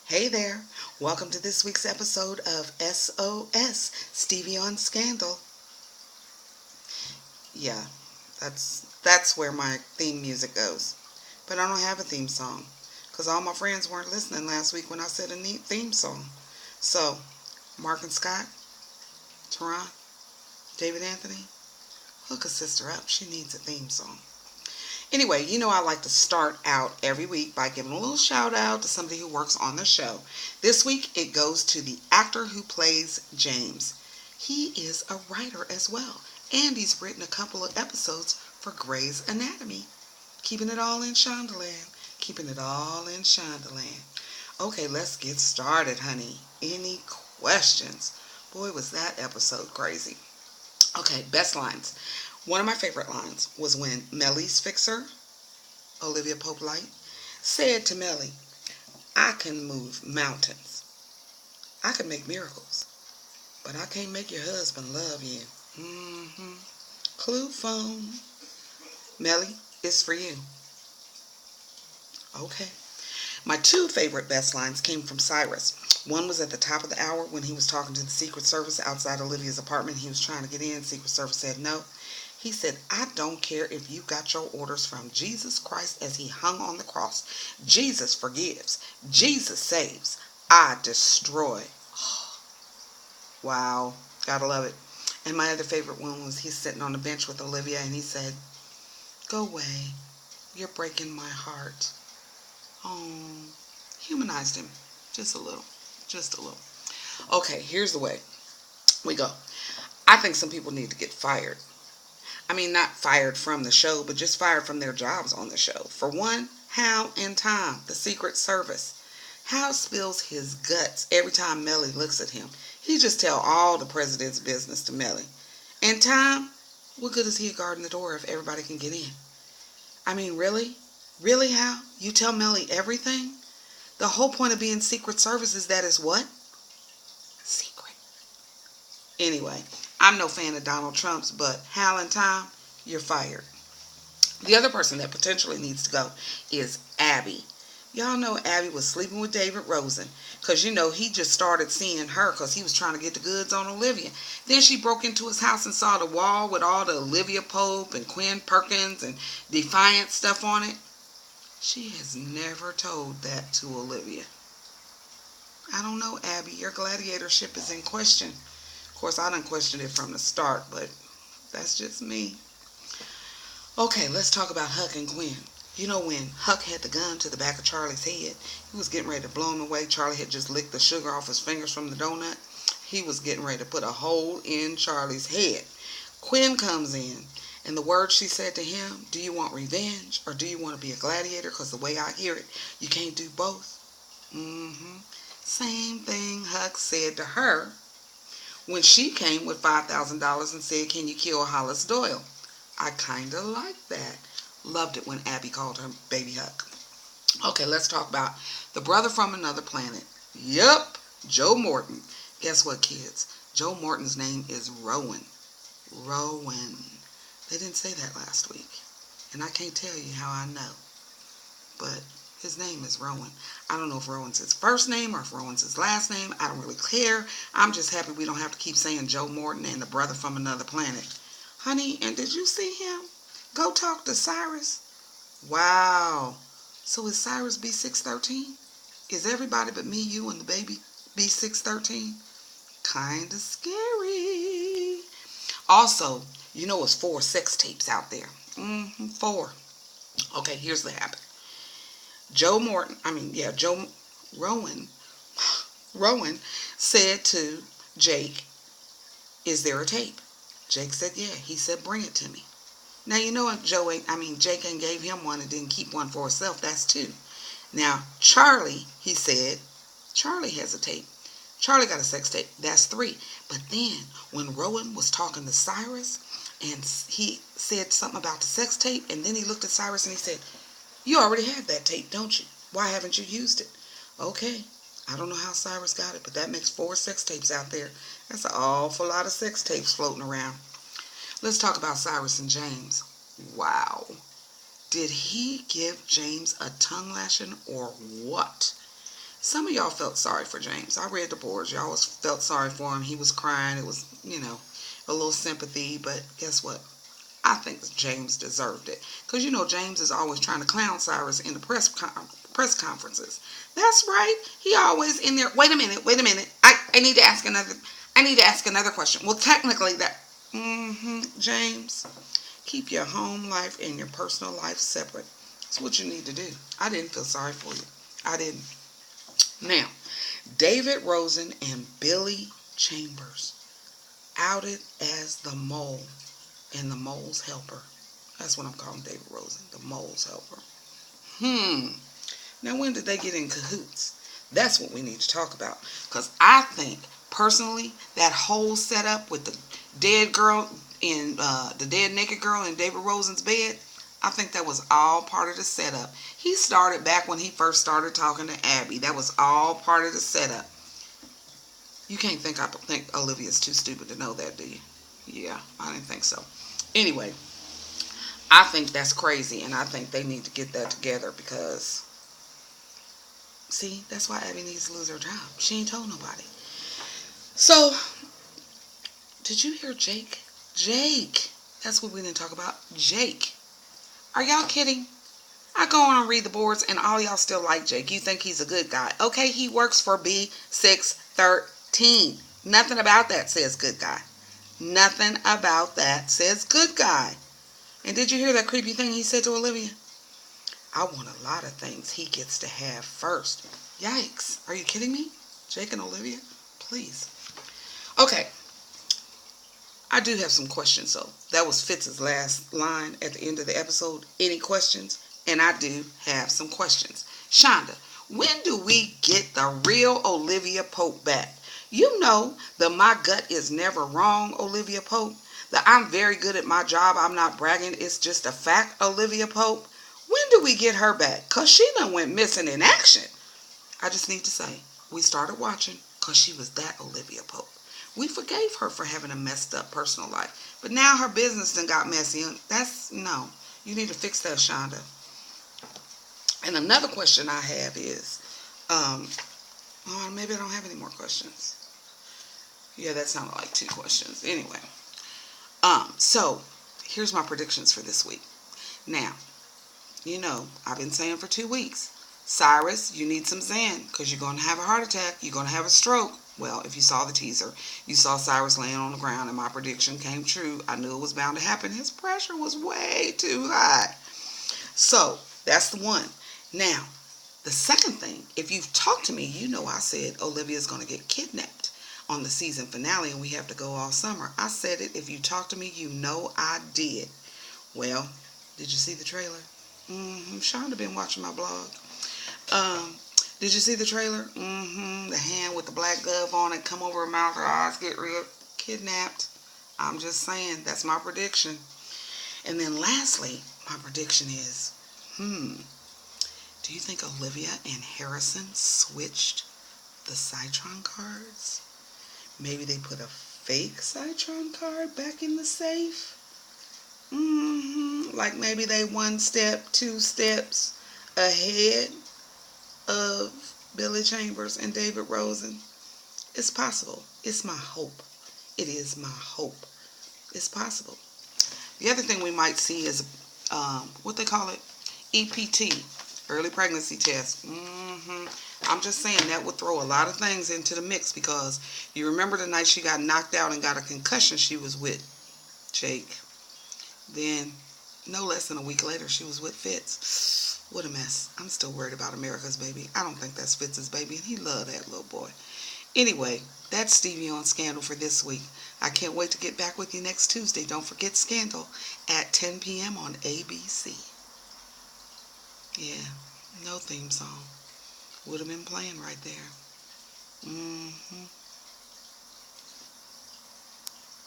Hey there. Welcome to this week's episode of S.O.S. Stevie on Scandal. Yeah, that's where my theme music goes. But I don't have a theme song because all my friends weren't listening last week when I said a neat theme song. So, Mark and Scott, Teron, David Anthony, hook a sister up. She needs a theme song. Anyway, I like to start out every week by giving a little shout out to somebody who works on the show. This week it goes to the actor who plays James. He is a writer as well, and he's written a couple of episodes for Grey's Anatomy. Keeping it all in Shondaland. Keeping it all in Shondaland. Okay, let's get started, honey. Any questions? Boy, was that episode crazy. Okay, best lines. One of my favorite lines was when Melly's fixer, Olivia Pope Light, said to Melly, I can move mountains. I can make miracles. But I can't make your husband love you. Clue phone. Melly, it's for you. Okay. My two favorite best lines came from Cyrus. One was at the top of the hour when he was talking to the Secret Service outside Olivia's apartment. He was trying to get in. Secret Service said no. He said, I don't care if you got your orders from Jesus Christ as he hung on the cross. Jesus forgives. Jesus saves. I destroy. Wow. Gotta love it. And my other favorite one was he's sitting on the bench with Olivia and he said, go away. You're breaking my heart. Oh, humanized him. Just a little. Just a little. Okay, here's the way we go. I think some people need to get fired. I mean, not fired from the show, but just fired from their jobs on the show. For one, Hal and Tom, the Secret Service. Hal spills his guts every time Melly looks at him. He just tell all the president's business to Melly. And Tom, what good is he guarding the door if everybody can get in? I mean, really? Really, Hal? You tell Melly everything? The whole point of being Secret Service is that it's what? Secret. Anyway, I'm no fan of Donald Trump's, but Hal and Tom, you're fired. The other person that potentially needs to go is Abby. Y'all know Abby was sleeping with David Rosen because, he just started seeing her because he was trying to get the goods on Olivia. Then she broke into his house and saw the wall with all the Olivia Pope and Quinn Perkins and Defiant stuff on it. She has never told that to Olivia. I don't know, Abby. Your gladiatorship is in question. Of course, I done questioned it from the start, but that's just me. Okay, let's talk about Huck and Quinn. You know when Huck had the gun to the back of Charlie's head, he was getting ready to blow him away. Charlie had just licked the sugar off his fingers from the donut. He was getting ready to put a hole in Charlie's head. Quinn comes in, and the words she said to him, do you want revenge or do you want to be a gladiator? Because the way I hear it, you can't do both. Same thing Huck said to her when she came with $5,000 and said, can you kill Hollis Doyle? I kind of like that. Loved it when Abby called her baby Huck. Okay, let's talk about the brother from another planet. Yup, Joe Morton. Guess what, kids? Joe Morton's name is Rowan. Rowan. They didn't say that last week. And I can't tell you how I know. But his name is Rowan. I don't know if Rowan's his first name or if Rowan's his last name. I don't really care. I'm just happy we don't have to keep saying Joe Morton and the brother from another planet. Honey, and did you see him? Go talk to Cyrus. Wow. So is Cyrus B613? Is everybody but me, you, and the baby B613? Kinda scary. Also, it's 4 sex tapes out there. 4. Okay, here's the happen. Rowan said to Jake, is there a tape? Jake said, yeah. He said, bring it to me. Now, if Jake ain't gave him one and didn't keep one for himself, that's 2. Now, Charlie, he said, Charlie has a tape. Charlie got a sex tape. That's 3. But then, when Rowan was talking to Cyrus, and he said something about the sex tape, and then he looked at Cyrus and he said, you already have that tape, don't you? Why haven't you used it? Okay. I don't know how Cyrus got it, but that makes 4 sex tapes out there. That's an awful lot of sex tapes floating around. Let's talk about Cyrus and James. Wow. Did he give James a tongue lashing or what? Some of y'all felt sorry for James. I read the boards. Y'all was felt sorry for him. He was crying. It was, a little sympathy. But guess what? I think James deserved it. Because, James is always trying to clown Cyrus in the press conferences. That's right. He always in there. Wait a minute. I need to ask another question. Well, technically that. James, keep your home life and your personal life separate. That's what you need to do. I didn't feel sorry for you. I didn't. Now, David Rosen and Billy Chambers outed as the mole and the mole's helper. That's what I'm calling David Rosen, the mole's helper. Now, when did they get in cahoots? That's what we need to talk about. Because I think, personally, that whole setup with the dead girl in the dead naked girl in David Rosen's bed, I think that was all part of the setup. He started back when he first started talking to Abby. That was all part of the setup. You can't think I think Olivia's too stupid to know that, do you? Yeah, I didn't think so. Anyway, I think that's crazy, and I think they need to get that together because, see, that's why Abby needs to lose her job. She ain't told nobody. So, did you hear Jake? Jake. That's what we didn't talk about. Jake. Are y'all kidding? I go on and read the boards, and all y'all still like Jake. You think he's a good guy. Okay, he works for B613. Nothing about that says good guy. Nothing about that says good guy. And did you hear that creepy thing he said to Olivia? I want a lot of things he gets to have first. Yikes. Are you kidding me? Jake and Olivia? Please. Okay. I do have some questions, though. That was Fitz's last line at the end of the episode. Any questions? And I do have some questions. Shonda, when do we get the real Olivia Pope back? You know the my gut is never wrong, Olivia Pope. The I'm very good at my job, I'm not bragging, it's just a fact, Olivia Pope. When do we get her back? Because she done went missing in action. I just need to say, we started watching because she was that Olivia Pope. We forgave her for having a messed up personal life. But now her business done got messy. No. You need to fix that, Shonda. And another question I have is, maybe I don't have any more questions. Yeah, that sounded like 2 questions. Anyway. So, here's my predictions for this week. Now, I've been saying for 2 weeks, Cyrus, you need some Zen because you're going to have a heart attack. You're going to have a stroke. Well, if you saw the teaser, you saw Cyrus laying on the ground and my prediction came true. I knew it was bound to happen. His pressure was way too high. So, that's the one. Now, the second thing, if you've talked to me, you know I said Olivia's going to get kidnapped on the season finale and we have to go all summer. I said it. If you talk to me, you know I did. Well, did you see the trailer? Shonda been watching my blog. Did you see the trailer? The hand with the black glove on it come over her mouth, her eyes get real kidnapped. I'm just saying, that's my prediction. And then lastly, my prediction is, do you think Olivia and Harrison switched the Citron cards? Maybe they put a fake Citron card back in the safe? Like maybe they 1 step, 2 steps ahead of Billy Chambers and David Rosen. It's possible. It's my hope. It is my hope. It's possible. The other thing we might see is what they call it, EPT, early pregnancy test. I'm just saying that would throw a lot of things into the mix because you remember the night she got knocked out and got a concussion, she was with Jake. Then no less than a week later she was with Fitz. What a mess. I'm still worried about America's baby. I don't think that's Fitz's baby, and he loved that little boy. Anyway, that's Stevie on Scandal for this week. I can't wait to get back with you next Tuesday. Don't forget Scandal at 10 p.m. on ABC. Yeah, no theme song. Would have been playing right there.